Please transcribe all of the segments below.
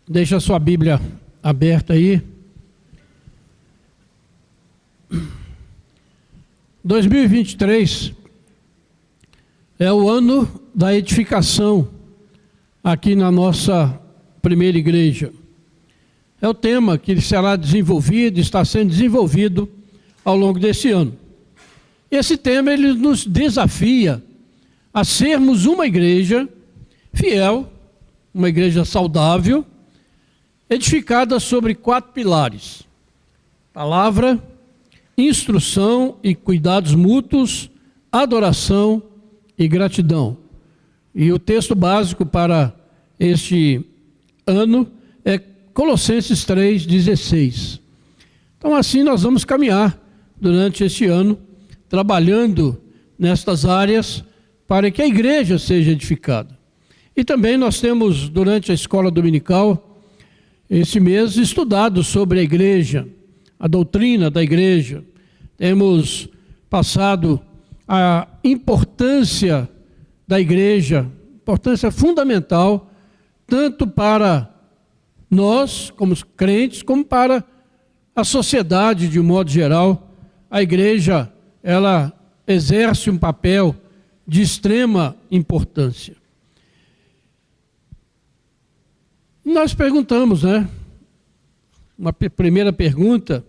Deixa a sua Bíblia aberta aí. 2023 é o ano da edificação aqui na nossa primeira igreja. É o tema que será desenvolvido, está sendo desenvolvido ao longo desse ano. Esse tema ele nos desafia a sermos uma igreja fiel, uma igreja saudável, edificada sobre 4 pilares: palavra, instrução e cuidados mútuos, adoração e gratidão. E o texto básico para este ano é Colossenses 3,16. Então assim nós vamos caminhar durante este ano, trabalhando nestas áreas para que a igreja seja edificada. E também nós temos, durante a escola dominical, esse mês, estudado sobre a igreja, a doutrina da igreja. Temos passado a importância da igreja, importância fundamental, tanto para nós, como crentes, como para a sociedade de um modo geral. A igreja, ela exerce um papel de extrema importância. Nós perguntamos, uma primeira pergunta: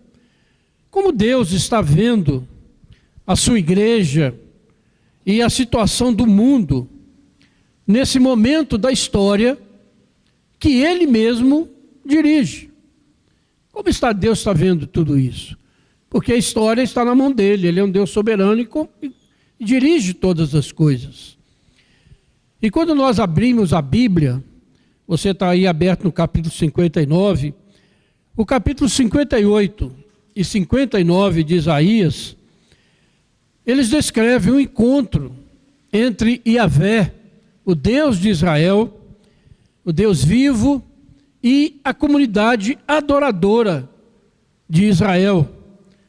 como Deus está vendo a sua igreja e a situação do mundo nesse momento da história que Ele mesmo dirige? Como Deus está vendo tudo isso? Porque a história está na mão dEle, Ele é um Deus soberano e dirige todas as coisas. E quando nós abrimos a Bíblia, você está aí aberto no capítulo 59, o capítulo 58 e 59 de Isaías, eles descrevem um encontro entre Yahvé, o Deus de Israel, o Deus vivo, e a comunidade adoradora de Israel,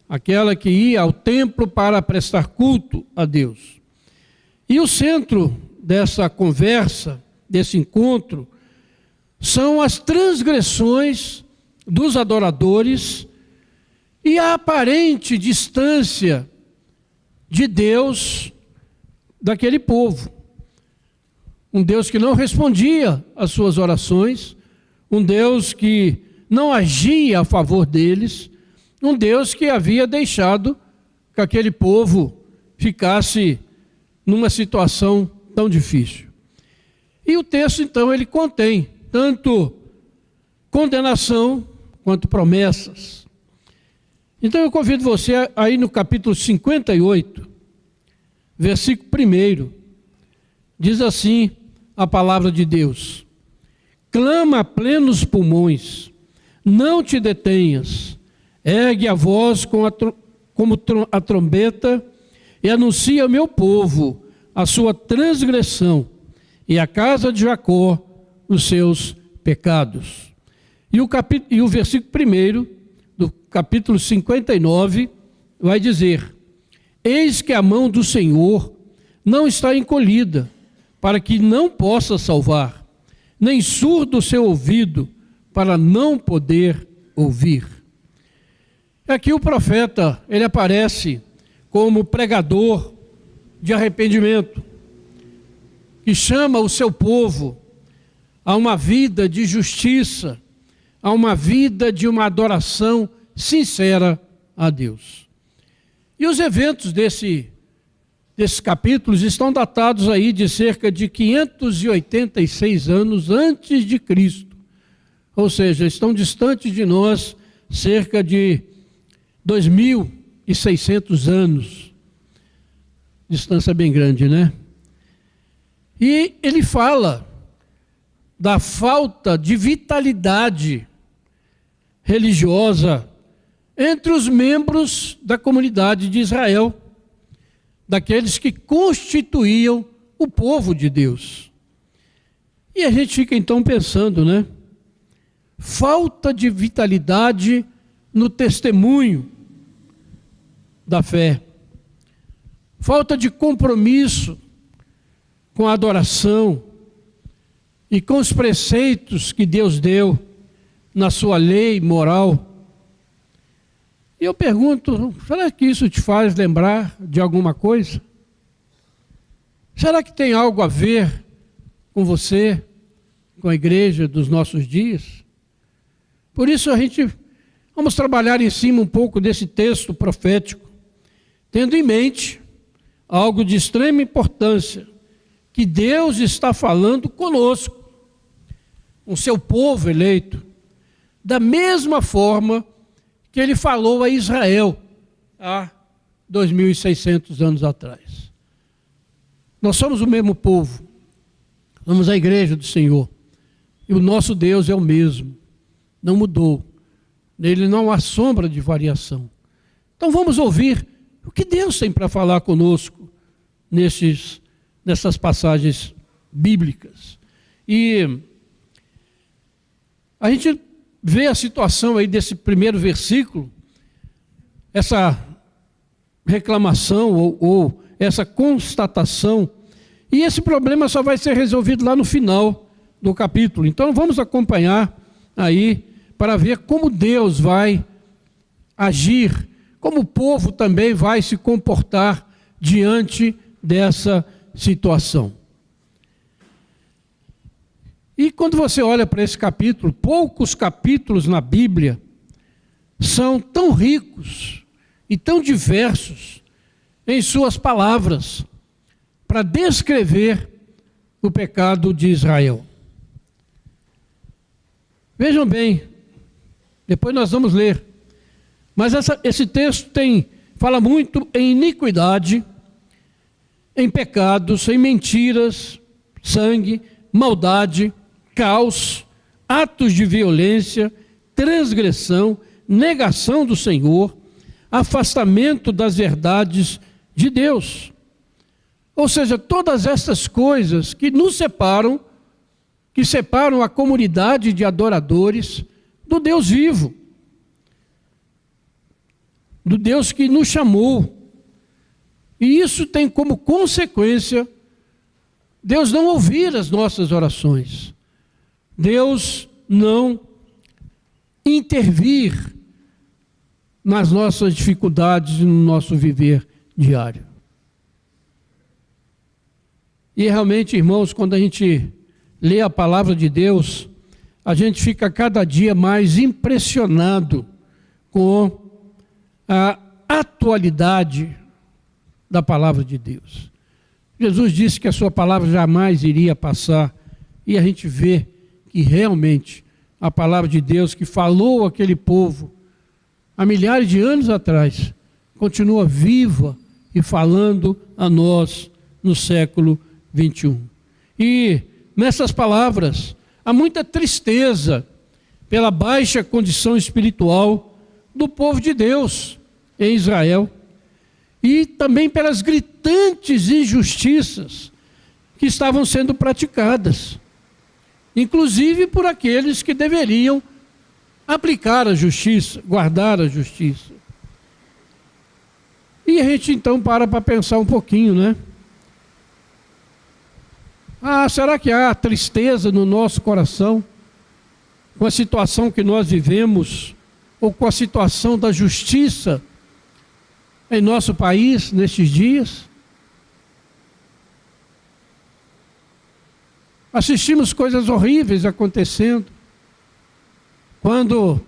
aquela que ia ao templo para prestar culto a Deus. E o centro dessa conversa, desse encontro, são as transgressões dos adoradores e a aparente distância de Deus daquele povo. Um Deus que não respondia às suas orações, um Deus que não agia a favor deles, um Deus que havia deixado que aquele povo ficasse numa situação tão difícil. E o texto, então, ele contém tanto condenação quanto promessas. Então eu convido você aí no capítulo 58, versículo 1, diz assim a palavra de Deus: clama a plenos pulmões, não te detenhas, ergue a voz como a trombeta e anuncia ao meu povo a sua transgressão e a casa de Jacó os seus pecados. E o versículo 1 do capítulo 59 vai dizer: eis que a mão do Senhor não está encolhida, para que não possa salvar, nem surdo o seu ouvido, para não poder ouvir. Aqui o profeta, ele aparece como pregador de arrependimento, que chama o seu povo a uma vida de justiça, a uma vida de uma adoração sincera a Deus. E os eventos desses capítulos estão datados aí de cerca de 586 anos antes de Cristo. Ou seja, estão distantes de nós cerca de 2.600 anos. Distância bem grande, né? E ele fala da falta de vitalidade religiosa entre os membros da comunidade de Israel, daqueles que constituíam o povo de Deus. E a gente fica então pensando, falta de vitalidade no testemunho da fé, falta de compromisso com a adoração e com os preceitos que Deus deu na sua lei moral. E eu pergunto, será que isso te faz lembrar de alguma coisa? Será que tem algo a ver com você, com a igreja dos nossos dias? Por isso vamos trabalhar em cima um pouco desse texto profético, tendo em mente algo de extrema importância, que Deus está falando conosco, com seu povo eleito, da mesma forma que Ele falou a Israel há 2.600 anos atrás. Nós somos o mesmo povo, somos a igreja do Senhor, e o nosso Deus é o mesmo, não mudou, nele não há sombra de variação. Então vamos ouvir o que Deus tem para falar conosco nessas passagens bíblicas. E a gente vê a situação aí desse primeiro versículo, essa reclamação ou essa constatação, e esse problema só vai ser resolvido lá no final do capítulo. Então vamos acompanhar aí para ver como Deus vai agir, como o povo também vai se comportar diante dessa situação. E quando você olha para esse capítulo, poucos capítulos na Bíblia são tão ricos e tão diversos em suas palavras para descrever o pecado de Israel. Vejam bem, depois nós vamos ler, mas esse texto fala muito em iniquidade, em pecados, em mentiras, sangue, maldade, caos, atos de violência, transgressão, negação do Senhor, afastamento das verdades de Deus. Ou seja, todas essas coisas que nos separam, que separam a comunidade de adoradores do Deus vivo, do Deus que nos chamou. E isso tem como consequência Deus não ouvir as nossas orações, Deus não intervir nas nossas dificuldades e no nosso viver diário. E realmente, irmãos, quando a gente lê a palavra de Deus, a gente fica cada dia mais impressionado com a atualidade da palavra de Deus. Jesus disse que a sua palavra jamais iria passar, e a gente vê que realmente a palavra de Deus que falou àquele povo há milhares de anos atrás, continua viva e falando a nós no século 21. E nessas palavras há muita tristeza pela baixa condição espiritual do povo de Deus em Israel, e também pelas gritantes injustiças que estavam sendo praticadas, inclusive por aqueles que deveriam aplicar a justiça, guardar a justiça. E a gente então para pensar um pouquinho, né? Será que há tristeza no nosso coração com a situação que nós vivemos, ou com a situação da justiça em nosso país nestes dias? Assistimos coisas horríveis acontecendo, quando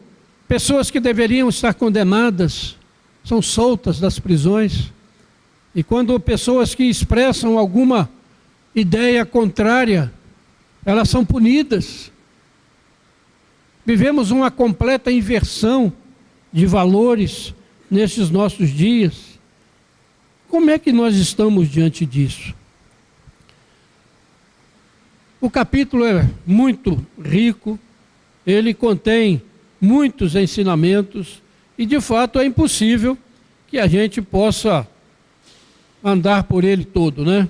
pessoas que deveriam estar condenadas são soltas das prisões, e quando pessoas que expressam alguma ideia contrária, elas são punidas. Vivemos uma completa inversão de valores nesses nossos dias. Como é que nós estamos diante disso? O capítulo é muito rico, ele contém muitos ensinamentos, e de fato é impossível que a gente possa andar por ele todo, né?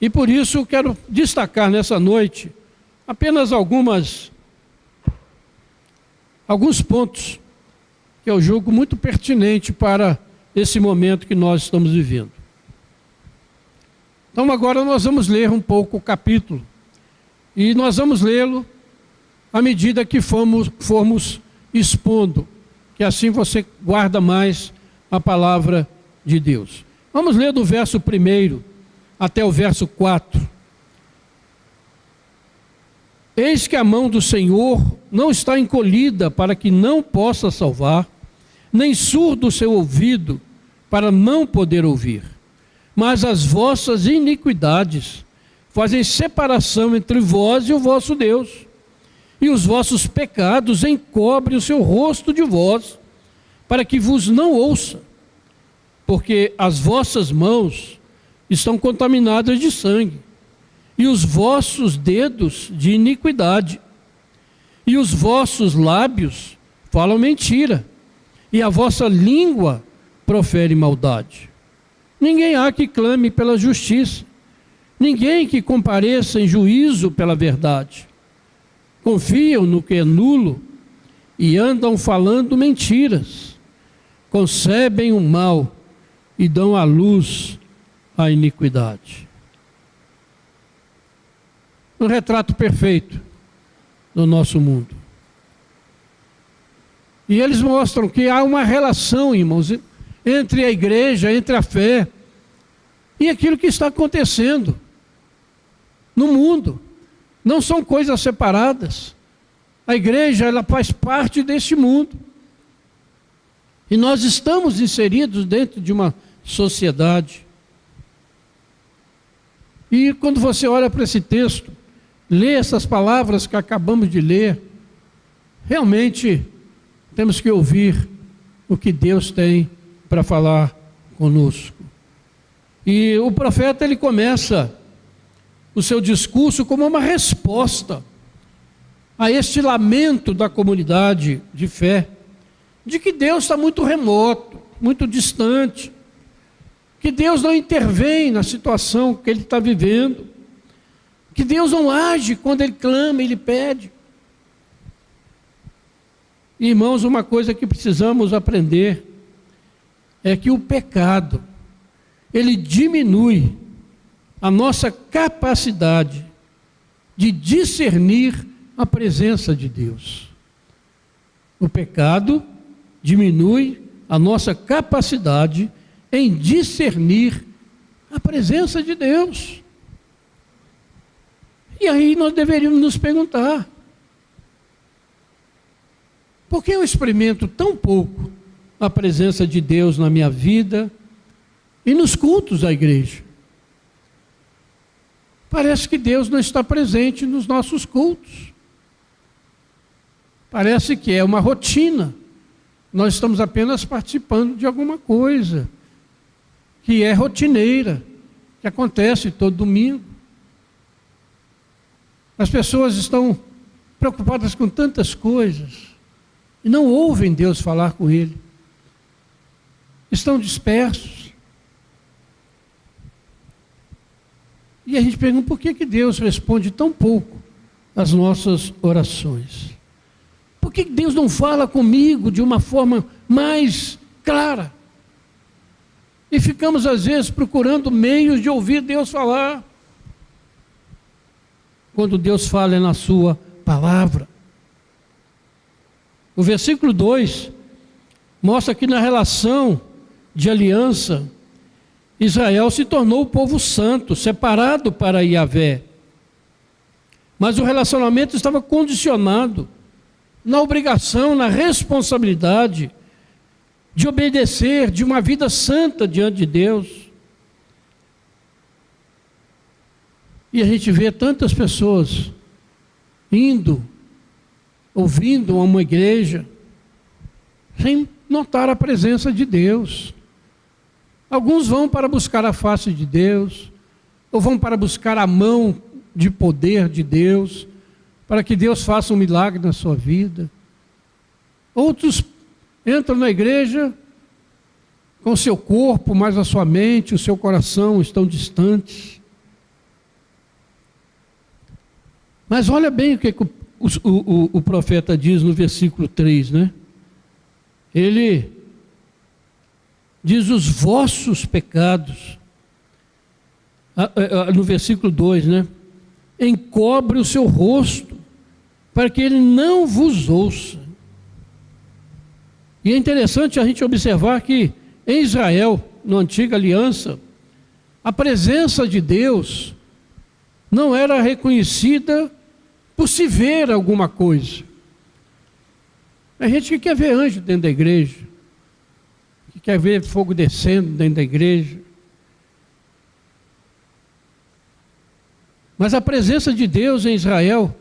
E por isso eu quero destacar nessa noite apenas alguns pontos que eu julgo muito pertinente para esse momento que nós estamos vivendo. Então agora nós vamos ler um pouco o capítulo, e nós vamos lê-lo à medida que formos expondo, que assim você guarda mais a palavra de Deus. Vamos ler do verso 1 até o verso 4. Eis que a mão do Senhor não está encolhida para que não possa salvar, nem surdo o seu ouvido para não poder ouvir. Mas as vossas iniquidades fazem separação entre vós e o vosso Deus, e os vossos pecados encobrem o seu rosto de vós, para que vos não ouça, porque as vossas mãos estão contaminadas de sangue, e os vossos dedos de iniquidade, e os vossos lábios falam mentira, e a vossa língua profere maldade. Ninguém há que clame pela justiça, ninguém que compareça em juízo pela verdade. Confiam no que é nulo e andam falando mentiras, concebem o mal e dão à luz a iniquidade. Um retrato perfeito do nosso mundo. E eles mostram que há uma relação, irmãos, entre a igreja, entre a fé e aquilo que está acontecendo no mundo. Não são coisas separadas. A igreja, ela faz parte deste mundo. E nós estamos inseridos dentro de uma sociedade. E quando você olha para esse texto, lê essas palavras que acabamos de ler, realmente temos que ouvir o que Deus tem para falar conosco. E o profeta, ele começa o seu discurso como uma resposta a este lamento da comunidade de fé, de que Deus está muito remoto, muito distante, que Deus não intervém na situação que ele está vivendo, que Deus não age quando ele clama, ele pede. Irmãos, uma coisa que precisamos aprender é que o pecado, ele diminui a nossa capacidade de discernir a presença de Deus. O pecado diminui a nossa capacidade em discernir a presença de Deus. E aí nós deveríamos nos perguntar: por que eu experimento tão pouco a presença de Deus na minha vida e nos cultos da igreja? Parece que Deus não está presente nos nossos cultos. Parece que é uma rotina. Nós estamos apenas participando de alguma coisa que é rotineira, que acontece todo domingo. As pessoas estão preocupadas com tantas coisas e não ouvem Deus falar com ele. Estão dispersos. E a gente pergunta: por que Deus responde tão pouco às nossas orações? Por que Deus não fala comigo de uma forma mais clara? E ficamos às vezes procurando meios de ouvir Deus falar, quando Deus fala é na sua palavra. O versículo 2 mostra que na relação de aliança, Israel se tornou o povo santo, separado para Yahvé. Mas o relacionamento estava condicionado na obrigação, na responsabilidade de obedecer, de uma vida santa diante de Deus. E a gente vê tantas pessoas indo, ouvindo a uma igreja, sem notar a presença de Deus. Alguns vão para buscar a face de Deus, ou vão para buscar a mão de poder de Deus, para que Deus faça um milagre na sua vida. Outros entram na igreja com o seu corpo, mas a sua mente, o seu coração estão distantes. Mas olha bem o que o profeta diz no versículo 3, né? Ele diz: os vossos pecados, no versículo 2, né? Encobre o seu rosto para que ele não vos ouça. E é interessante a gente observar que em Israel, na antiga aliança, a presença de Deus não era reconhecida por se ver alguma coisa. A gente que quer ver anjo dentro da igreja, que quer ver fogo descendo dentro da igreja. Mas a presença de Deus em Israel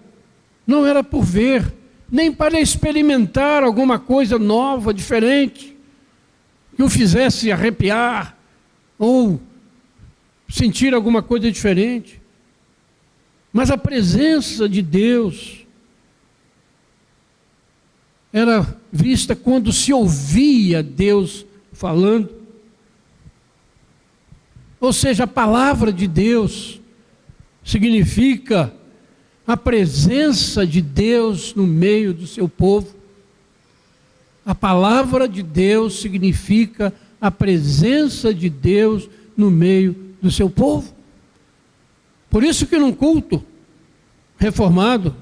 não era por ver, nem para experimentar alguma coisa nova, diferente, que o fizesse arrepiar ou sentir alguma coisa diferente. Mas a presença de Deus era vista quando se ouvia Deus falando. Ou seja, a palavra de Deus significa a presença de Deus no meio do seu povo. A palavra de Deus significa a presença de Deus no meio do seu povo. Por isso que num culto reformado,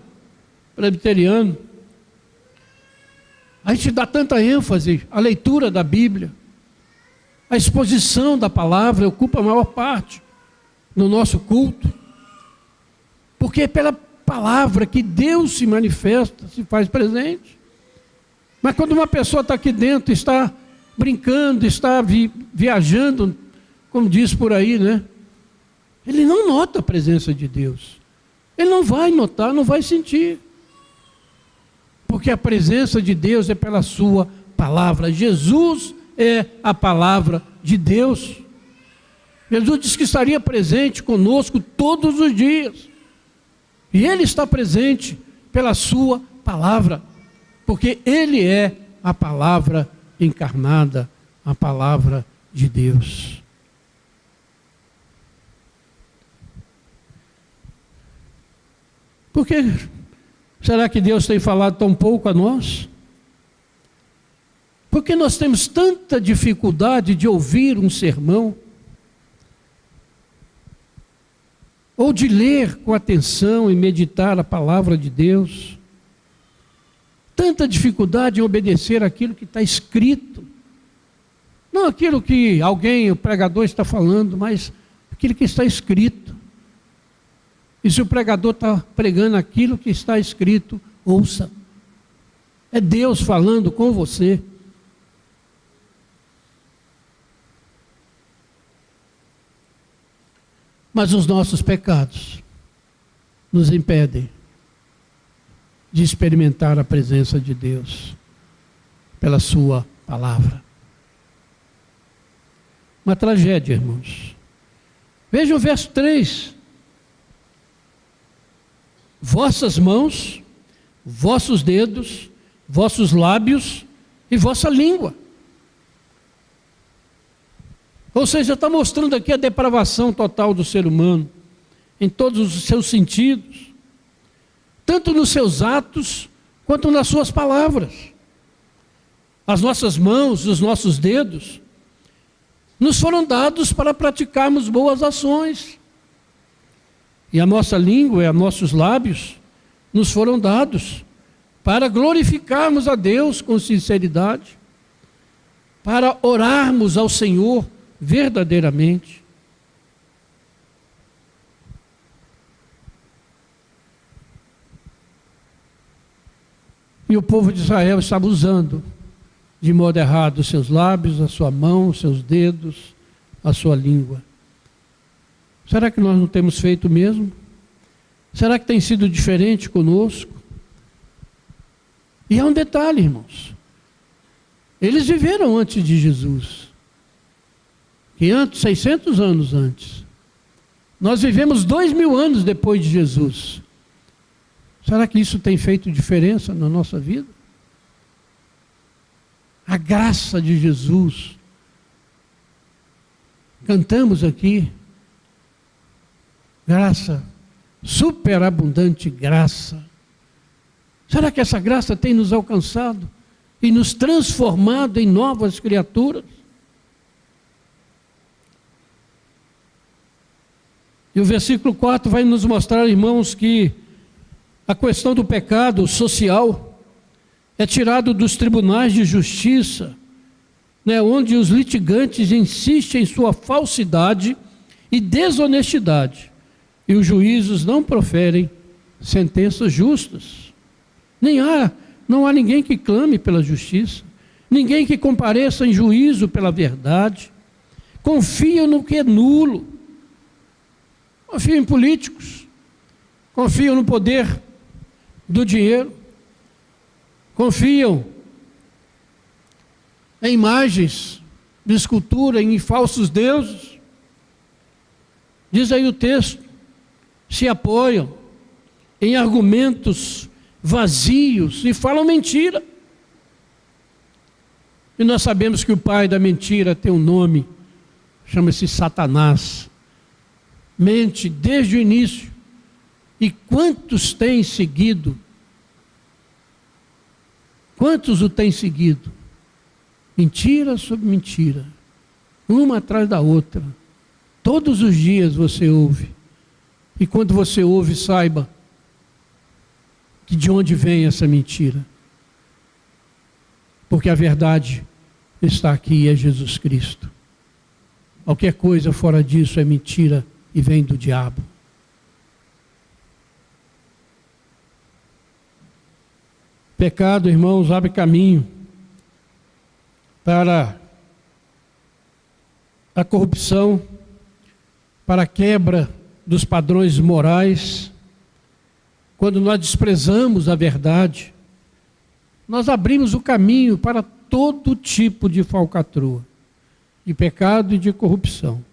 presbiteriano, a gente dá tanta ênfase à leitura da Bíblia. A exposição da palavra ocupa a maior parte do nosso culto. Porque é pela palavra que Deus se manifesta, se faz presente. Mas quando uma pessoa está aqui dentro, está brincando, está viajando, como diz por aí, né? Ele não nota a presença de Deus. Ele não vai notar, não vai sentir. Porque a presença de Deus é pela sua palavra. Jesus é a palavra de Deus. Jesus disse que estaria presente conosco todos os dias. E Ele está presente pela sua palavra. Porque Ele é a palavra encarnada, a palavra de Deus. Por que será que Deus tem falado tão pouco a nós? Por que nós temos tanta dificuldade de ouvir um sermão? Ou de ler com atenção e meditar a palavra de Deus? Tanta dificuldade em obedecer aquilo que está escrito. Não aquilo que alguém, o pregador, está falando, mas aquilo que está escrito. E se o pregador está pregando aquilo que está escrito, ouça. É Deus falando com você. Mas os nossos pecados nos impedem de experimentar a presença de Deus pela sua palavra. Uma tragédia, irmãos. Veja o verso 3. Vossas mãos, vossos dedos, vossos lábios e vossa língua. Ou seja, está mostrando aqui a depravação total do ser humano, em todos os seus sentidos, tanto nos seus atos, quanto nas suas palavras. As nossas mãos, os nossos dedos, nos foram dados para praticarmos boas ações. E a nossa língua e os nossos lábios nos foram dados para glorificarmos a Deus com sinceridade, para orarmos ao Senhor verdadeiramente. E o povo de Israel estava usando de modo errado os seus lábios, a sua mão, os seus dedos, a sua língua. Será que nós não temos feito o mesmo? Será que tem sido diferente conosco? E há um detalhe, irmãos. Eles viveram antes de Jesus. Que antes, 600 anos antes. Nós vivemos 2000 anos depois de Jesus. Será que isso tem feito diferença na nossa vida? A graça de Jesus. Cantamos aqui. Graça, superabundante graça. Será que essa graça tem nos alcançado e nos transformado em novas criaturas? E o versículo 4 vai nos mostrar, irmãos, que a questão do pecado social é tirado dos tribunais de justiça, né, onde os litigantes insistem em sua falsidade e desonestidade, e os juízes não proferem sentenças justas. Não há ninguém que clame pela justiça, ninguém que compareça em juízo pela verdade. Confiam no que é nulo, confiam em políticos, confiam no poder do dinheiro, confiam em imagens de escultura, em falsos deuses. Diz aí o texto, se apoiam em argumentos vazios e falam mentira. E nós sabemos que o pai da mentira tem um nome, chama-se Satanás. Mente desde o início. E quantos têm seguido? Quantos o têm seguido? Mentira sobre mentira, uma atrás da outra. Todos os dias você ouve. E quando você ouve, saiba que de onde vem essa mentira. Porque a verdade está aqui, é Jesus Cristo. Qualquer coisa fora disso é mentira e vem do diabo. Pecado, irmãos, abre caminho para a corrupção, para a quebra dos padrões morais. Quando nós desprezamos a verdade, nós abrimos o caminho para todo tipo de falcatrua, de pecado e de corrupção.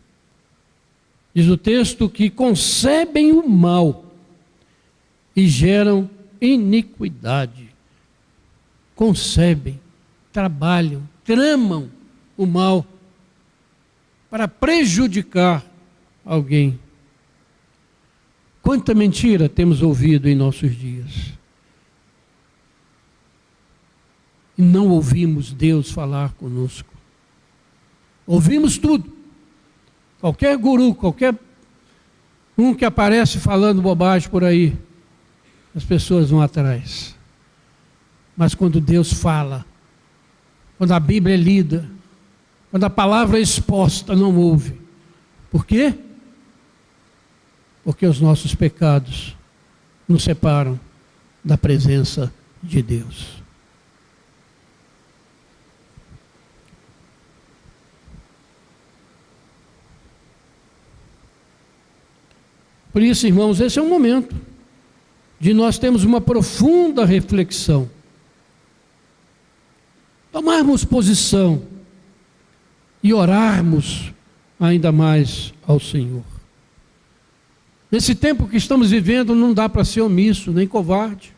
Diz o texto que concebem o mal e geram iniquidade. Concebem, trabalham, tramam o mal para prejudicar alguém. Quanta mentira temos ouvido em nossos dias. E não ouvimos Deus falar conosco. Ouvimos tudo. Qualquer guru, qualquer um que aparece falando bobagem por aí, as pessoas vão atrás. Mas quando Deus fala, quando a Bíblia é lida, quando a palavra é exposta, não ouve. Por quê? Porque os nossos pecados nos separam da presença de Deus. Por isso, irmãos, esse é um momento de nós termos uma profunda reflexão. Tomarmos posição e orarmos ainda mais ao Senhor. Nesse tempo que estamos vivendo, não dá para ser omisso, nem covarde.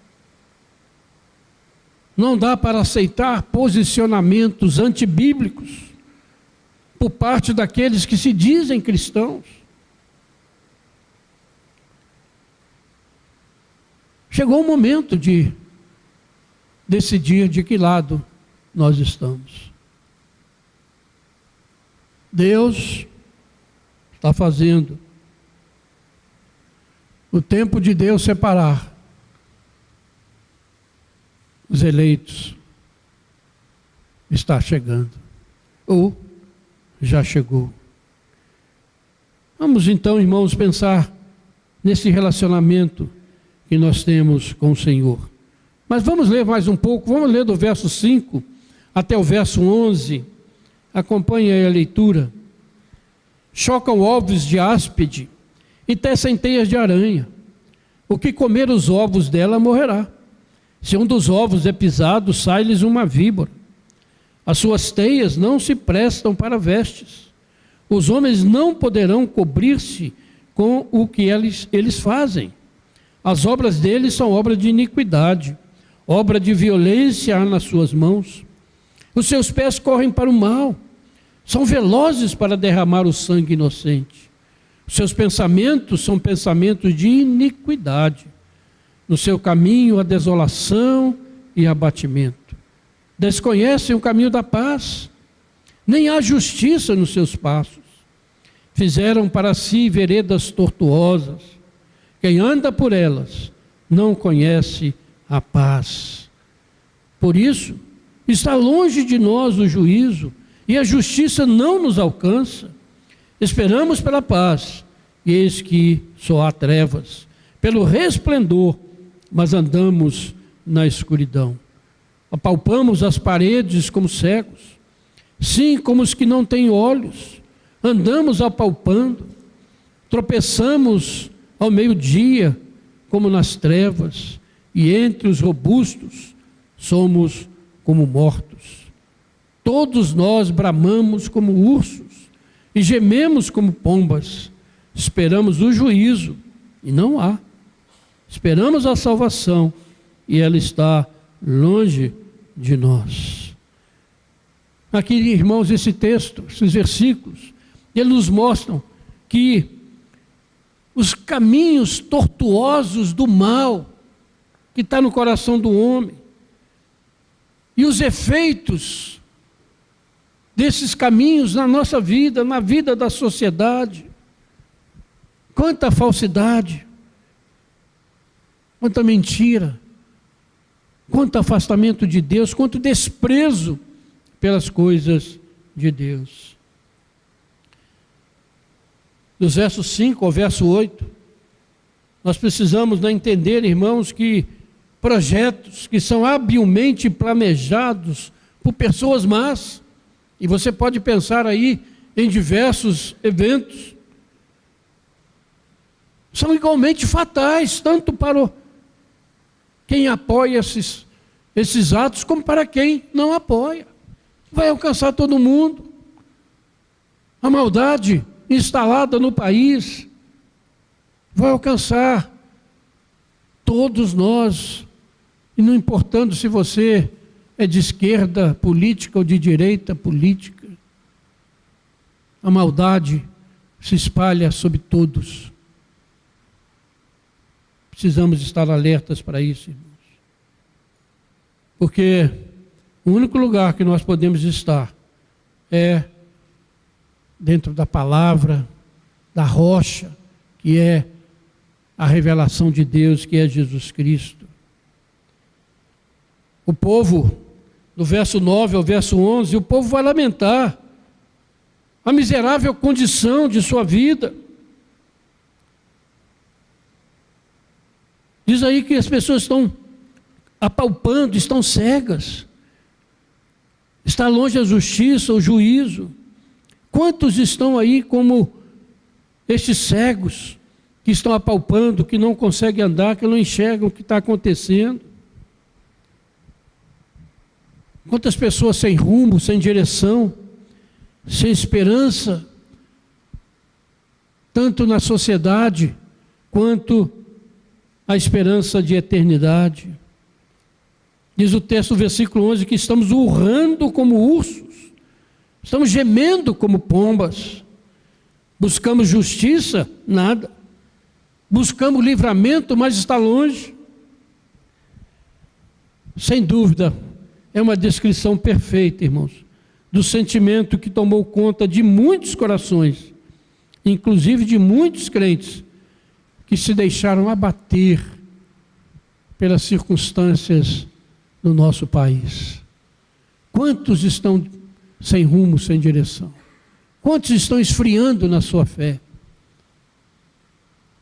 Não dá para aceitar posicionamentos antibíblicos por parte daqueles que se dizem cristãos. Chegou o momento de decidir de que lado nós estamos. Deus está fazendo o tempo de Deus separar os eleitos. Está chegando, ou já chegou. Vamos então, irmãos, pensar nesse relacionamento que nós temos com o Senhor. Mas vamos ler mais um pouco, vamos ler do verso 5 até o verso 11. Acompanhe aí a leitura. Chocam ovos de áspide e tecem teias de aranha. O que comer os ovos dela morrerá. Se um dos ovos é pisado, sai-lhes uma víbora. As suas teias não se prestam para vestes. Os homens não poderão cobrir-se com o que eles fazem. As obras deles são obras de iniquidade, obra de violência há nas suas mãos. Os seus pés correm para o mal, são velozes para derramar o sangue inocente. Os seus pensamentos são pensamentos de iniquidade. No seu caminho há desolação e abatimento. Desconhecem o caminho da paz, nem há justiça nos seus passos. Fizeram para si veredas tortuosas. Quem anda por elas não conhece a paz. Por isso, está longe de nós o juízo, e a justiça não nos alcança. Esperamos pela paz, e eis que só há trevas. Pelo resplendor, mas andamos na escuridão. Apalpamos as paredes como cegos, sim, como os que não têm olhos. Andamos apalpando, tropeçamos ao meio-dia, como nas trevas, e entre os robustos somos como mortos. Todos nós bramamos como ursos e gememos como pombas. Esperamos o juízo e não há. Esperamos a salvação e ela está longe de nós. Aqui, irmãos, esse texto, esses versículos, eles nos mostram que os caminhos tortuosos do mal que está no coração do homem e os efeitos desses caminhos na nossa vida, na vida da sociedade. Quanta falsidade, quanta mentira, quanto afastamento de Deus, quanto desprezo pelas coisas de Deus. Dos versos 5 ao verso 8, nós precisamos entender, irmãos, que projetos que são habilmente planejados por pessoas más, e você pode pensar aí em diversos eventos, são igualmente fatais, tanto para quem apoia esses atos, como para quem não apoia. Vai alcançar todo mundo. A maldade instalada no país vai alcançar todos nós, e não importando se você é de esquerda política ou de direita política, a maldade se espalha sobre todos. Precisamos estar alertas para isso, irmãos. Porque o único lugar que nós podemos estar é dentro da palavra, da rocha, que é a revelação de Deus, que é Jesus Cristo. O povo, do verso 9 ao verso 11, o povo vai lamentar a miserável condição de sua vida. Diz aí que as pessoas estão apalpando, estão cegas. Está longe a justiça, o juízo. Quantos estão aí como estes cegos que estão apalpando, que não conseguem andar, que não enxergam o que está acontecendo? Quantas pessoas sem rumo, sem direção, sem esperança, tanto na sociedade quanto a esperança de eternidade. Diz o texto, versículo 11, que estamos urrando como ursos, estamos gemendo como pombas. Buscamos justiça? Nada. Buscamos livramento, mas está longe. Sem dúvida, é uma descrição perfeita, irmãos, do sentimento que tomou conta de muitos corações, inclusive de muitos crentes, que se deixaram abater pelas circunstâncias do nosso país. Quantos estão sem rumo, sem direção? Quantos estão esfriando na sua fé?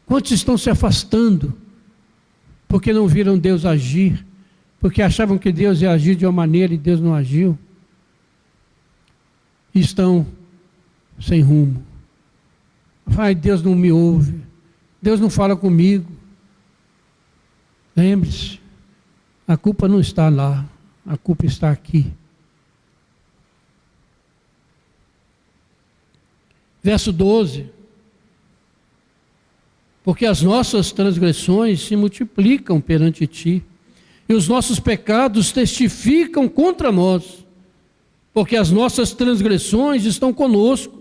Quantos estão se afastando porque não viram Deus agir, porque achavam que Deus ia agir de uma maneira e Deus não agiu? E estão sem rumo. Vai, Deus não me ouve, Deus não fala comigo. Lembre-se, a culpa não está lá, a culpa está aqui. Verso 12. Porque as nossas transgressões se multiplicam perante ti, e os nossos pecados testificam contra nós, porque as nossas transgressões estão conosco,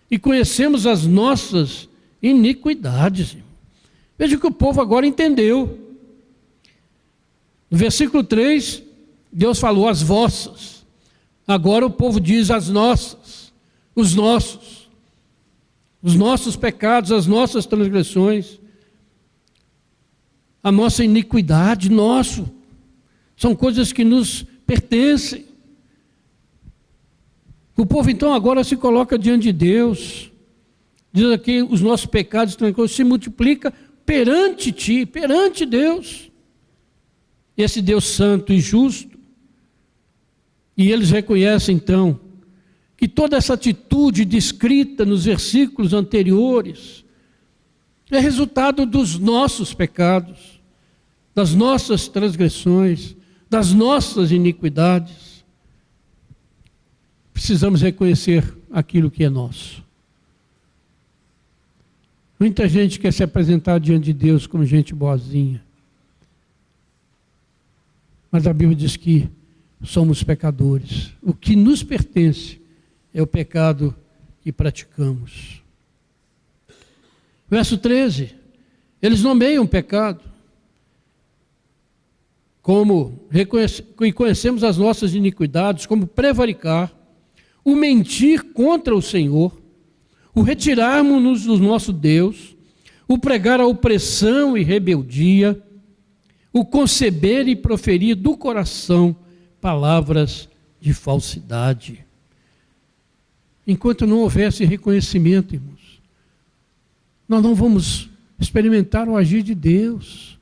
e conhecemos as nossas iniquidades. Veja que o povo agora entendeu. No versículo 3, Deus falou as vossas. Agora o povo diz as nossas, os nossos pecados, as nossas transgressões. a nossa iniquidade, nosso. São coisas que nos pertencem. O povo então agora se coloca diante de Deus. Diz aqui, os nossos pecados se multiplicam perante ti, perante Deus. Esse Deus santo e justo. E eles reconhecem então que toda essa atitude descrita nos versículos anteriores é resultado dos nossos pecados, das nossas transgressões, das nossas iniquidades. Precisamos reconhecer aquilo que é nosso. Muita gente quer se apresentar diante de Deus como gente boazinha. Mas a Bíblia diz que somos pecadores. O que nos pertence é o pecado que praticamos. Verso 13. Eles nomeiam o pecado. Como reconhecemos as nossas iniquidades, como prevaricar, o mentir contra o Senhor, o retirarmos-nos do nosso Deus, o pregar a opressão e rebeldia, o conceber e proferir do coração palavras de falsidade. Enquanto não houver esse reconhecimento, irmãos, nós não vamos experimentar o agir de Deus.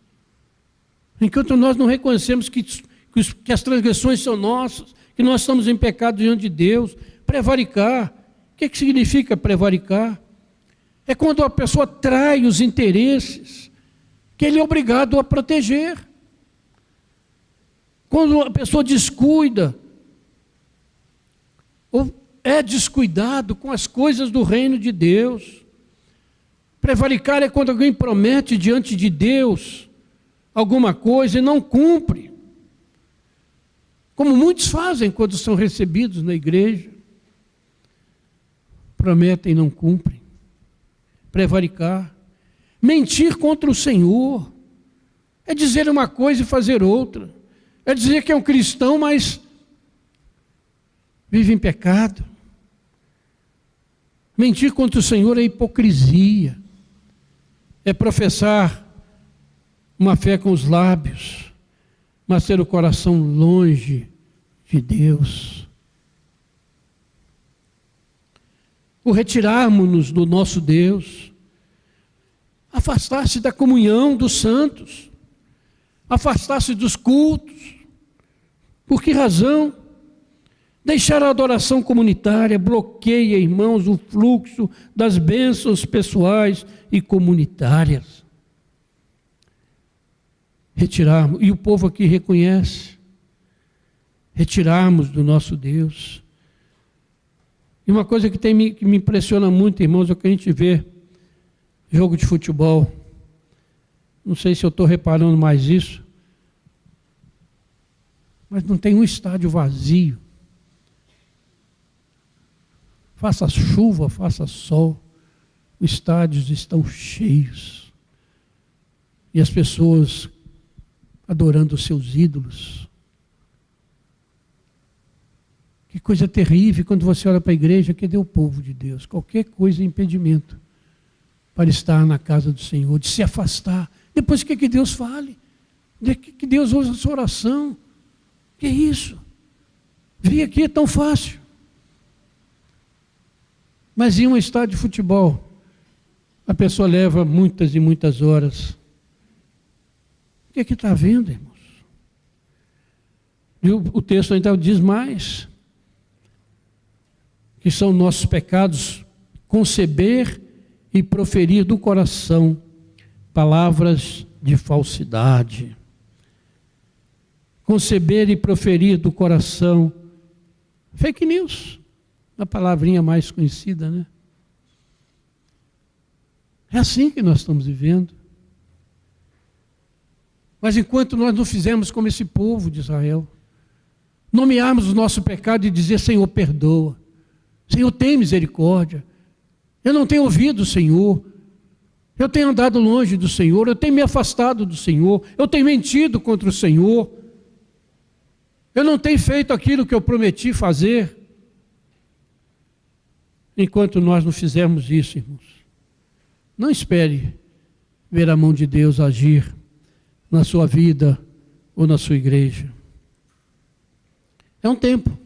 Enquanto nós não reconhecemos que as transgressões são nossas, que nós estamos em pecado diante de Deus, prevaricar. O que significa prevaricar? É quando a pessoa trai os interesses que ele é obrigado a proteger. Quando a pessoa descuida, ou é descuidado com as coisas do reino de Deus. Prevaricar é quando alguém promete diante de Deus alguma coisa e não cumpre. Como muitos fazem quando são recebidos na igreja. Prometem e não cumprem. Prevaricar. Mentir contra o Senhor. É dizer uma coisa e fazer outra. É dizer que é um cristão, mas vive em pecado. Mentir contra o Senhor é hipocrisia. É professar uma fé com os lábios, mas ter o coração longe de Deus. O retirarmos-nos do nosso Deus, afastar-se da comunhão dos santos, afastar-se dos cultos. Por que razão? Deixar a adoração comunitária bloqueia, irmãos, o fluxo das bênçãos pessoais e comunitárias. Retirarmos, e o povo aqui reconhece, retirarmos do nosso Deus. E uma coisa que me impressiona muito, irmãos, é o que a gente vê, jogo de futebol. Não sei se eu estou reparando mais isso, mas não tem um estádio vazio. Faça chuva, faça sol, os estádios estão cheios. E as pessoas adorando os seus ídolos. Que coisa terrível quando você olha para a igreja, cadê o povo de Deus? Qualquer coisa é impedimento para estar na casa do Senhor, de se afastar. Depois que Deus fale, que Deus ouça a sua oração. Que isso? Vir aqui é tão fácil. Mas em um estádio de futebol, a pessoa leva muitas e muitas horas. O que está vendo, irmãos? E o texto ainda diz mais, que são nossos pecados conceber e proferir do coração palavras de falsidade. Conceber e proferir do coração fake news, a palavrinha mais conhecida, né? É assim que nós estamos vivendo. Mas enquanto nós não fizermos como esse povo de Israel, nomearmos o nosso pecado e dizer: Senhor, perdoa, Senhor, tem misericórdia, eu não tenho ouvido o Senhor, eu tenho andado longe do Senhor, eu tenho me afastado do Senhor, eu tenho mentido contra o Senhor, eu não tenho feito aquilo que eu prometi fazer. Enquanto nós não fizermos isso, irmãos, não espere ver a mão de Deus agir na sua vida ou na sua igreja. É um tempo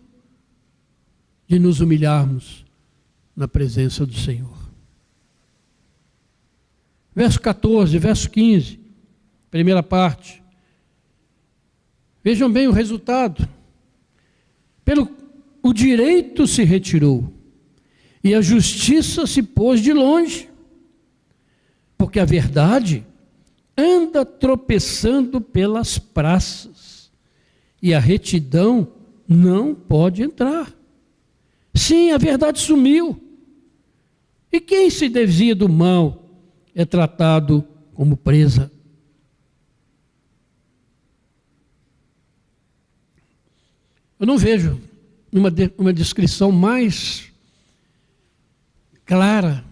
de nos humilharmos na presença do Senhor. Verso 14, verso 15, primeira parte. Vejam bem o resultado. O direito se retirou e a justiça se pôs de longe, porque a verdade anda tropeçando pelas praças e a retidão não pode entrar. Sim, a verdade sumiu. E quem se desvia do mal é tratado como presa. Eu não vejo uma descrição mais clara,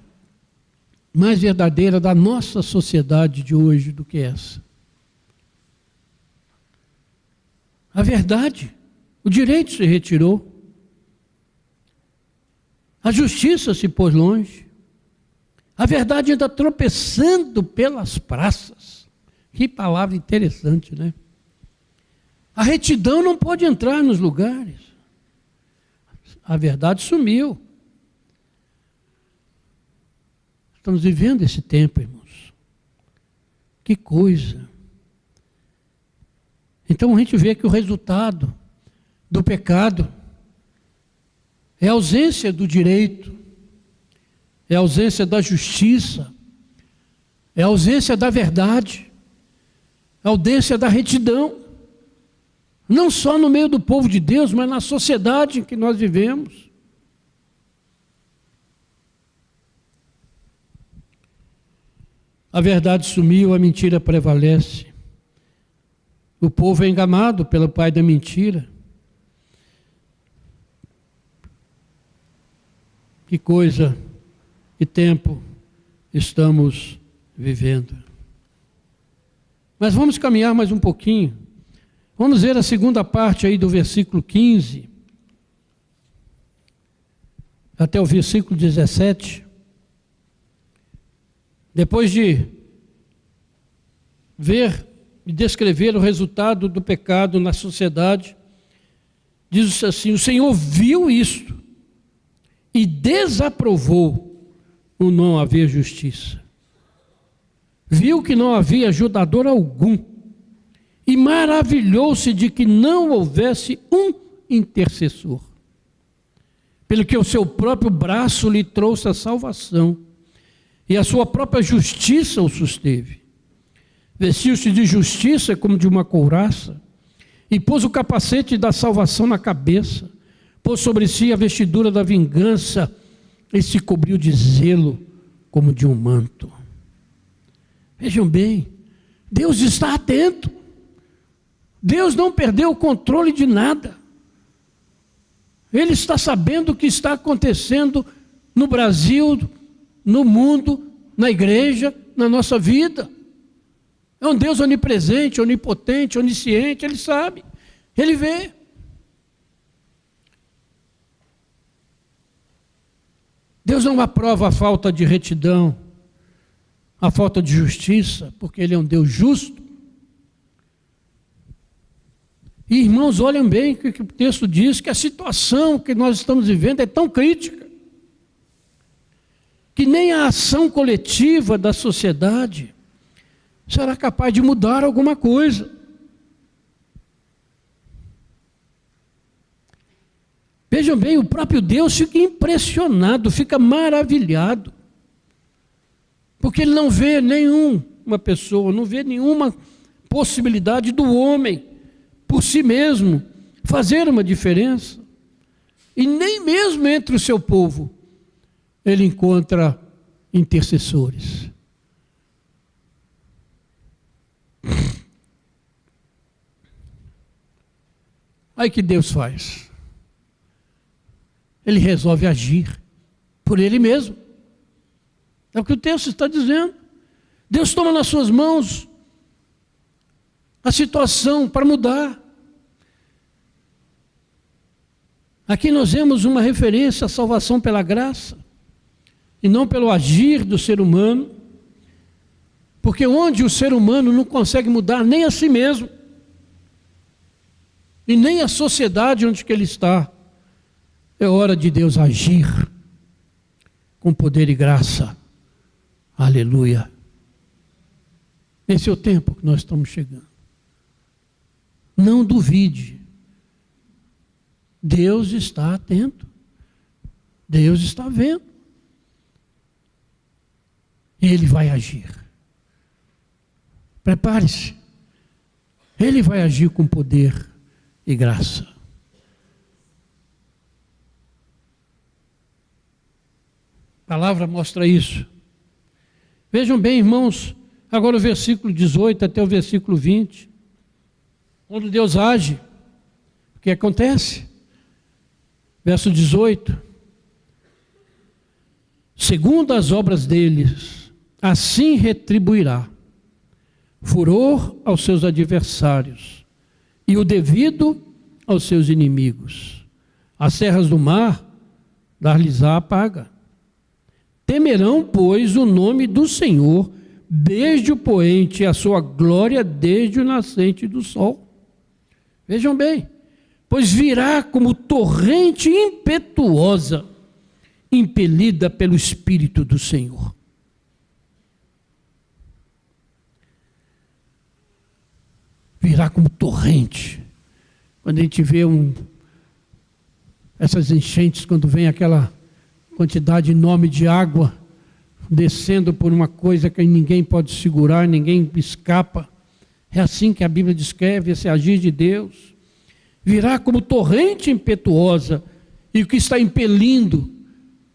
mais verdadeira da nossa sociedade de hoje do que essa. A verdade, o direito se retirou, a justiça se pôs longe, a verdade ainda tropeçando pelas praças. Que palavra interessante, né? A retidão não pode entrar nos lugares. A verdade sumiu. Estamos vivendo esse tempo, irmãos. Que coisa. Então a gente vê que o resultado do pecado é a ausência do direito, é a ausência da justiça, é a ausência da verdade, é a ausência da retidão. Não só no meio do povo de Deus, mas na sociedade em que nós vivemos. A verdade sumiu, a mentira prevalece. O povo é enganado pelo pai da mentira. Que coisa, que tempo estamos vivendo. Mas vamos caminhar mais um pouquinho. Vamos ver a segunda parte aí do versículo 15, até o versículo 17. Depois de ver e descrever o resultado do pecado na sociedade, diz assim: o Senhor viu isto e desaprovou o não haver justiça. Viu que não havia ajudador algum e maravilhou-se de que não houvesse um intercessor. Pelo que o seu próprio braço lhe trouxe a salvação e a sua própria justiça o susteve. Vestiu-se de justiça como de uma couraça e pôs o capacete da salvação na cabeça, pôs sobre si a vestidura da vingança e se cobriu de zelo como de um manto. Vejam bem, Deus está atento. Deus não perdeu o controle de nada. Ele está sabendo o que está acontecendo no Brasil, no mundo, na igreja, na nossa vida. É um Deus onipresente, onipotente, onisciente, Ele sabe, Ele vê. Deus não aprova a falta de retidão, a falta de justiça, porque Ele é um Deus justo. E, irmãos, olhem bem o que o texto diz, que a situação que nós estamos vivendo é tão crítica, que nem a ação coletiva da sociedade será capaz de mudar alguma coisa. Vejam bem, o próprio Deus fica impressionado, fica maravilhado, porque Ele não vê nenhuma pessoa, não vê nenhuma possibilidade do homem por si mesmo fazer uma diferença, e nem mesmo entre o seu povo Ele encontra intercessores. Aí que Deus faz? Ele resolve agir por Ele mesmo. É o que o texto está dizendo. Deus toma nas suas mãos a situação para mudar. Aqui nós vemos uma referência à salvação pela graça e não pelo agir do ser humano, Porque onde o ser humano não consegue mudar nem a si mesmo, e nem a sociedade onde que ele está, é hora de Deus agir com poder e graça. Aleluia. Esse é o tempo que nós estamos chegando. Não duvide. Deus está atento. Deus está vendo. E Ele vai agir. Prepare-se. Ele vai agir com poder e graça. A palavra mostra isso. Vejam bem, irmãos, agora o versículo 18 até o versículo 20. Quando Deus age, o que acontece? Verso 18. Segundo as obras deles, assim retribuirá furor aos seus adversários e o devido aos seus inimigos. As terras do mar dar-lhes-á a paga. Temerão, pois, o nome do Senhor desde o poente, a sua glória desde o nascente do sol. Vejam bem, pois virá como torrente impetuosa, impelida pelo Espírito do Senhor. Virá como torrente. Quando a gente vê essas enchentes, quando vem aquela quantidade enorme de água descendo por uma coisa que ninguém pode segurar, ninguém escapa. É assim que a Bíblia descreve esse agir de Deus. Virá como torrente impetuosa, e o que está impelindo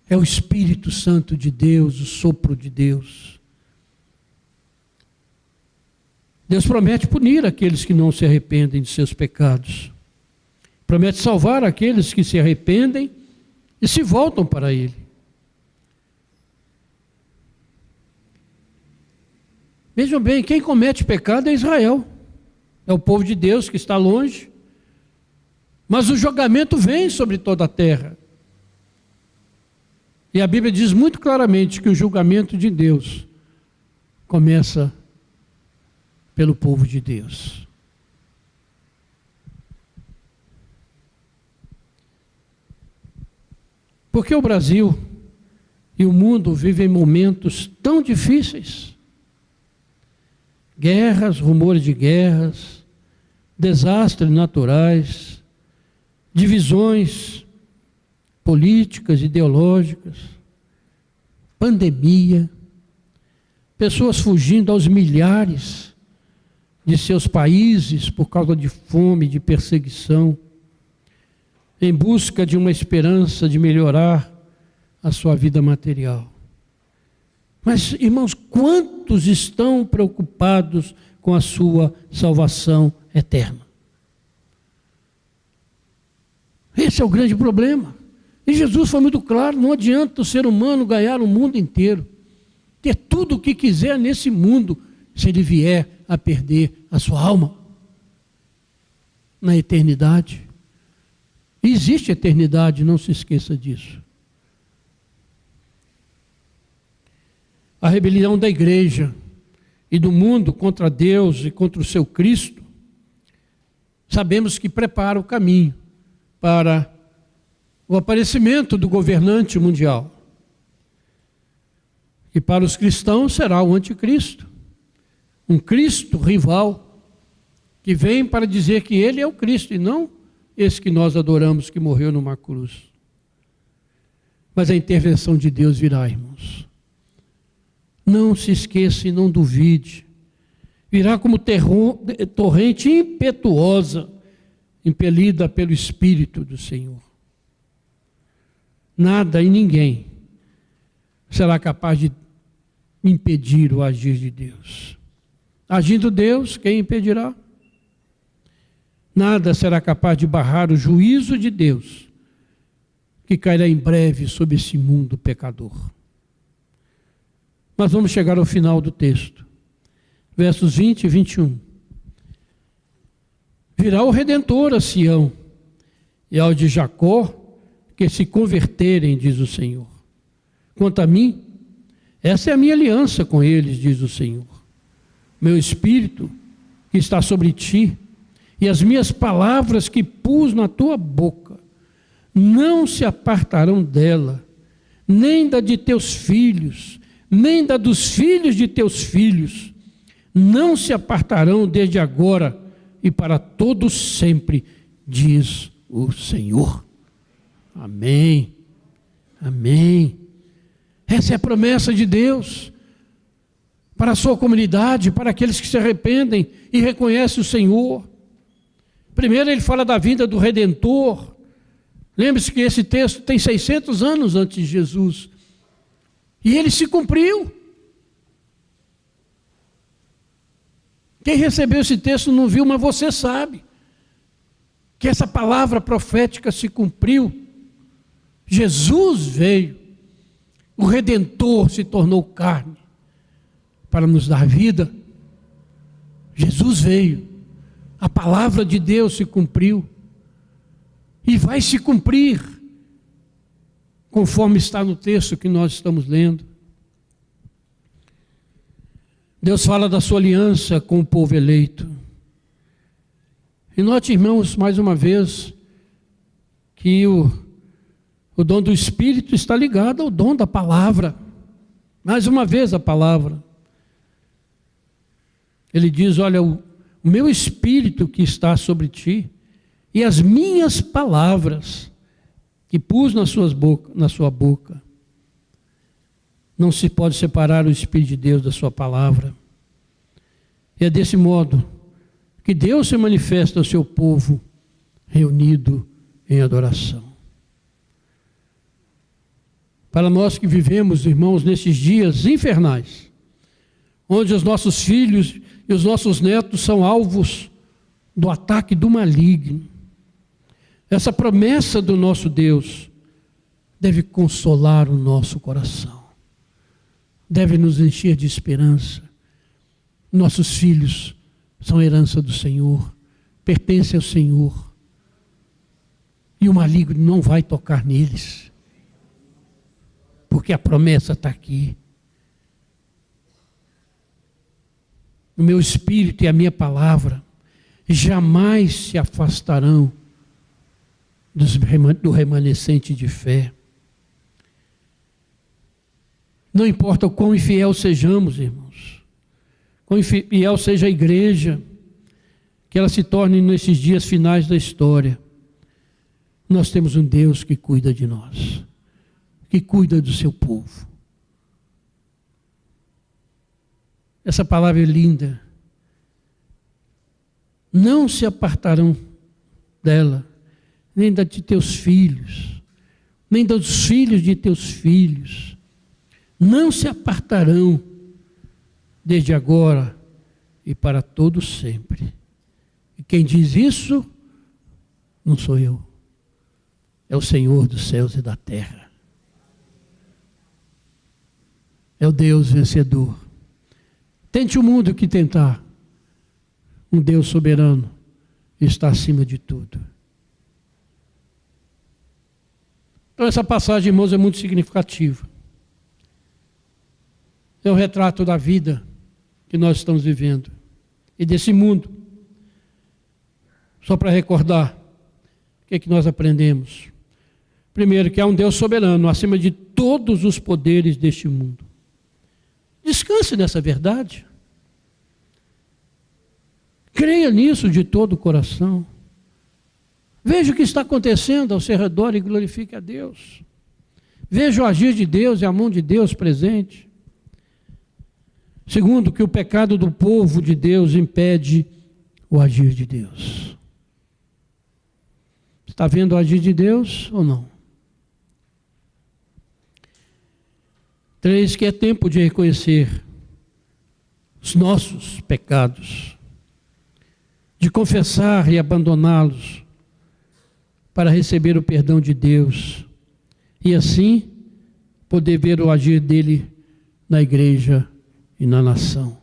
é o Espírito Santo de Deus, o sopro de Deus. Deus promete punir aqueles que não se arrependem de seus pecados. Promete salvar aqueles que se arrependem e se voltam para Ele. Vejam bem, quem comete pecado é Israel. É o povo de Deus que está longe. Mas o julgamento vem sobre toda a terra. E a Bíblia diz muito claramente que o julgamento de Deus começa pelo povo de Deus. Porque o Brasil e o mundo vivem momentos tão difíceis. Guerras, rumores de guerras, desastres naturais, divisões políticas, ideológicas, pandemia, pessoas fugindo aos milhares de seus países por causa de fome, de perseguição, em busca de uma esperança de melhorar a sua vida material. Mas, irmãos, quantos estão preocupados com a sua salvação eterna? Esse é o grande problema. E Jesus foi muito claro, não adianta o ser humano ganhar o mundo inteiro, ter tudo o que quiser nesse mundo, se ele vier a perder a sua alma na eternidade. E existe eternidade, não se esqueça disso. A rebelião da igreja e do mundo contra Deus e contra o seu Cristo, sabemos que prepara o caminho para o aparecimento do governante mundial. E para os cristãos será o anticristo, um Cristo rival, que vem para dizer que ele é o Cristo e não esse que nós adoramos, que morreu numa cruz. Mas a intervenção de Deus virá, irmãos. Não se esqueça e não duvide. Virá como torrente impetuosa, impelida pelo Espírito do Senhor. Nada e ninguém será capaz de impedir o agir de Deus. Agindo Deus, quem impedirá? Nada será capaz de barrar o juízo de Deus, que cairá em breve sobre esse mundo pecador. Mas vamos chegar ao final do texto. Versos 20 e 21. Virá o Redentor a Sião, e ao de Jacó, que se converterem, diz o Senhor. Quanto a mim, essa é a minha aliança com eles, diz o Senhor. meu espírito que está sobre ti, e as minhas palavras que pus na tua boca, não se apartarão dela, nem da de teus filhos, nem da dos filhos de teus filhos, não se apartarão desde agora e para todos sempre, diz o Senhor. Amém. Amém. Essa é a promessa de Deus para a sua comunidade, para aqueles que se arrependem e reconhecem o Senhor. Primeiro ele fala da vinda do Redentor. Lembre-se que esse texto tem 600 anos antes de Jesus. E ele se cumpriu. Quem recebeu esse texto não viu, mas você sabe que essa palavra profética se cumpriu. Jesus veio, o Redentor se tornou carne para nos dar vida. Jesus veio, a palavra de Deus se cumpriu e vai se cumprir, conforme está no texto que nós estamos lendo. Deus fala da sua aliança com o povo eleito. E note, irmãos, mais uma vez, que o dom do Espírito está ligado ao dom da palavra. Mais uma vez a palavra. Ele diz, olha, o meu Espírito que está sobre ti, e as minhas palavras que pus na sua boca. Não se pode separar o Espírito de Deus da sua palavra. É desse modo que Deus se manifesta ao seu povo reunido em adoração. Para nós que vivemos, irmãos, nesses dias infernais, onde os nossos filhos e os nossos netos são alvos do ataque do maligno, essa promessa do nosso Deus deve consolar o nosso coração, deve nos encher de esperança. Nossos filhos são herança do Senhor, pertencem ao Senhor, e o maligno não vai tocar neles, porque a promessa está aqui. O meu Espírito e a minha palavra jamais se afastarão do remanescente de fé. Não importa o quão infiel sejamos, irmãos, quão infiel seja a igreja, que ela se torne nesses dias finais da história, nós temos um Deus que cuida de nós, que cuida do seu povo. Essa palavra é linda. Não se apartarão dela, nem da de teus filhos, nem dos filhos de teus filhos. Não se apartarão desde agora e para todo sempre. E quem diz isso não sou eu, é o Senhor dos céus e da terra. É o Deus vencedor. Tente o mundo que tentar, um Deus soberano está acima de tudo. Então essa passagem, irmãos, é muito significativa. É um retrato da vida que nós estamos vivendo e desse mundo. Só para recordar, o que é que nós aprendemos? Primeiro, que há um Deus soberano acima de todos os poderes deste mundo. Descanse nessa verdade. Creia nisso de todo o coração. Veja o que está acontecendo ao seu redor e glorifique a Deus. Veja o agir de Deus e a mão de Deus presente. Segundo, que o pecado do povo de Deus impede o agir de Deus. Está vendo o agir de Deus ou não? 3, que é tempo de reconhecer os nossos pecados, de confessar e abandoná-los para receber o perdão de Deus e assim poder ver o agir dele na igreja e na nação.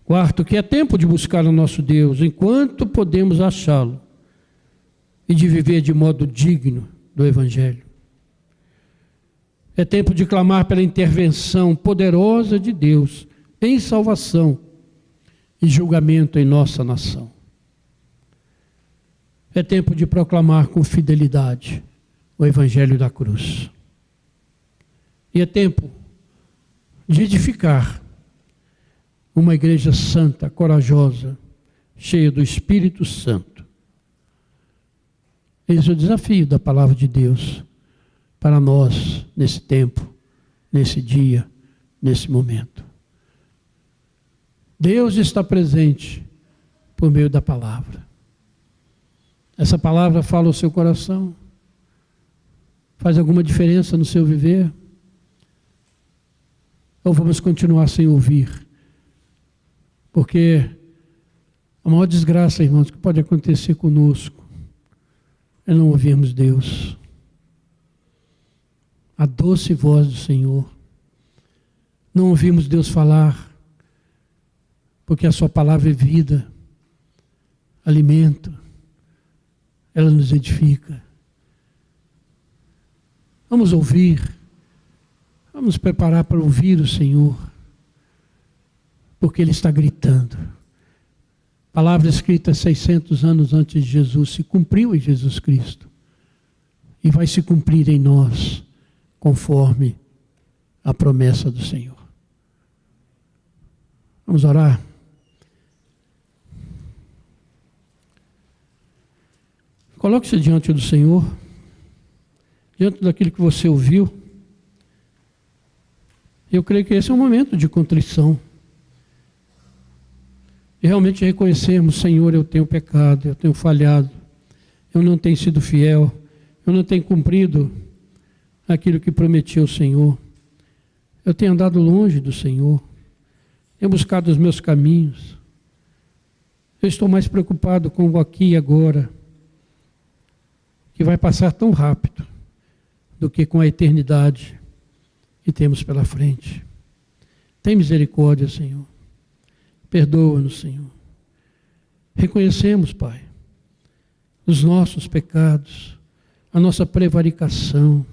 4, que é tempo de buscar o nosso Deus enquanto podemos achá-lo e de viver de modo digno do Evangelho. É tempo de clamar pela intervenção poderosa de Deus em salvação e julgamento em nossa nação. É tempo de proclamar com fidelidade o Evangelho da cruz. E é tempo de edificar uma igreja santa, corajosa, cheia do Espírito Santo. Esse é o desafio da palavra de Deus para nós nesse tempo, nesse dia, nesse momento. Deus está presente por meio da palavra. Essa palavra fala ao seu coração? Faz alguma diferença no seu viver? Ou vamos continuar sem ouvir? Porque a maior desgraça, irmãos, que pode acontecer conosco é não ouvirmos Deus. A doce voz do Senhor. Não ouvimos Deus falar, porque a sua palavra é vida, alimento, ela nos edifica. Vamos ouvir, vamos preparar para ouvir o Senhor, porque Ele está gritando. Palavra escrita 600 anos antes de Jesus se cumpriu em Jesus Cristo e vai se cumprir em nós, conforme a promessa do Senhor. Vamos orar? Coloque-se diante do Senhor, diante daquilo que você ouviu. Eu creio que esse é um momento de contrição. E realmente reconhecermos, Senhor, eu tenho pecado, eu tenho falhado, eu não tenho sido fiel, eu não tenho cumprido aquilo que prometi ao Senhor. Eu tenho andado longe do Senhor, tenho buscado os meus caminhos. Eu estou mais preocupado com o aqui e agora, que vai passar tão rápido, do que com a eternidade que temos pela frente. Tem misericórdia, Senhor. Perdoa-nos, Senhor. Reconhecemos, Pai, os nossos pecados, a nossa prevaricação,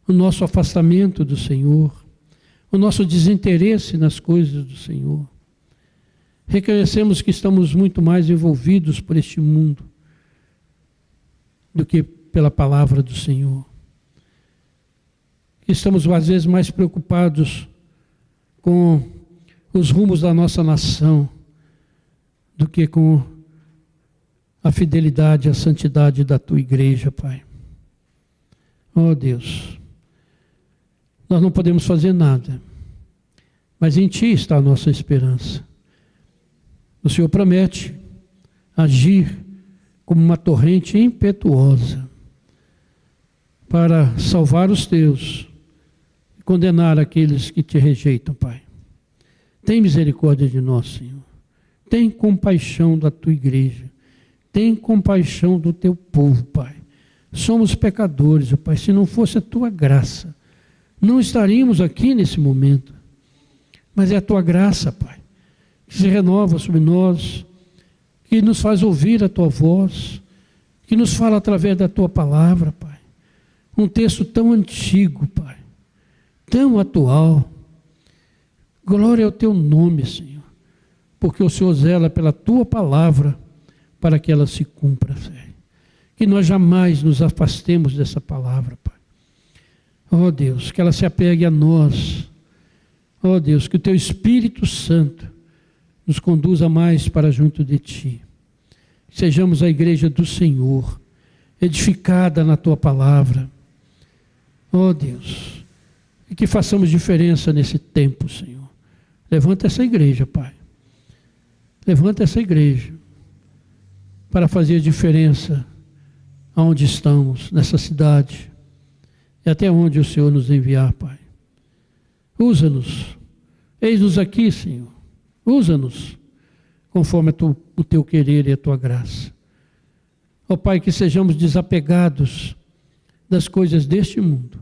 o nosso afastamento do Senhor, o nosso desinteresse nas coisas do Senhor. Reconhecemos que estamos muito mais envolvidos por este mundo do que pela palavra do Senhor. Estamos às vezes mais preocupados com os rumos da nossa nação do que com a fidelidade e a santidade da Tua igreja, Pai. Oh Deus, nós não podemos fazer nada, mas em Ti está a nossa esperança. O Senhor promete agir como uma torrente impetuosa para salvar os Teus e condenar aqueles que Te rejeitam, Pai. Tem misericórdia de nós, Senhor. Tem compaixão da Tua igreja. Tem compaixão do Teu povo, Pai. Somos pecadores, Pai. Se não fosse a Tua graça, não estaríamos aqui nesse momento. Mas é a Tua graça, Pai, que se renova sobre nós, que nos faz ouvir a Tua voz, que nos fala através da Tua palavra, Pai. Um texto tão antigo, Pai, tão atual. Glória ao Teu nome, Senhor, porque o Senhor zela pela Tua palavra para que ela se cumpra, Senhor. Que nós jamais nos afastemos dessa palavra, Pai. Oh Deus, que ela se apegue a nós. Oh Deus, que o Teu Espírito Santo nos conduza mais para junto de Ti. Sejamos a igreja do Senhor, edificada na Tua palavra. Oh Deus, e que façamos diferença nesse tempo, Senhor. Levanta essa igreja, Pai. Levanta essa igreja para fazer diferença aonde estamos, nessa cidade, e até onde o Senhor nos enviar, Pai. Usa-nos. Eis-nos aqui, Senhor. Usa-nos conforme o Teu querer e a Tua graça. Ó Pai, que sejamos desapegados das coisas deste mundo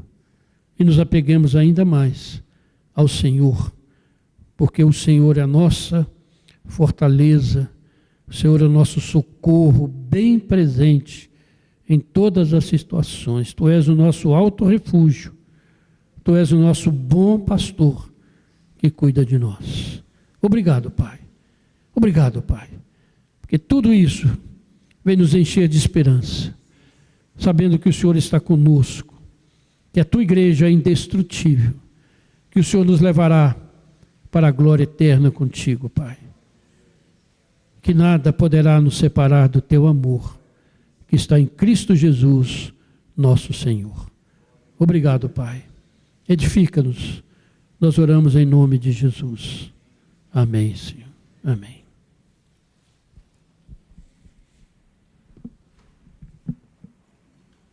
e nos apeguemos ainda mais ao Senhor, porque o Senhor é a nossa fortaleza, o Senhor é o nosso socorro bem presente em todas as situações. Tu és o nosso alto refúgio, Tu és o nosso bom pastor que cuida de nós. Obrigado, Pai. Obrigado, Pai. Porque tudo isso vem nos encher de esperança, sabendo que o Senhor está conosco, que a tua igreja é indestrutível, que o Senhor nos levará para a glória eterna contigo, Pai. Que nada poderá nos separar do teu amor, que está em Cristo Jesus, nosso Senhor. Obrigado, Pai. Edifica-nos. Nós oramos em nome de Jesus. Amém, Senhor. Amém.